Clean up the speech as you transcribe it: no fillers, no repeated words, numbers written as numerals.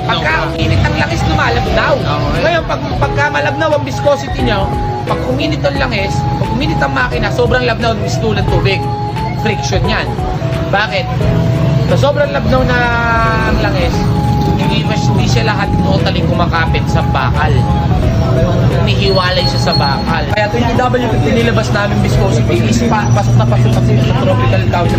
Pagka init ang langis, lumalabnaw. Ngayon, pagka malabnaw ang viscosity nyo, pag uminit ang langis, pag uminit ang makina, sobrang labnaw ng misto ng tubig. Friction yan. Bakit? Sa sobrang labnaw na ang langis, hindi siya lahat totally kumakapit sa bakal. Hinihiwalay siya sa bakal. Kaya 20W nilabas namin viscosity is pasok na pasok sa tropical count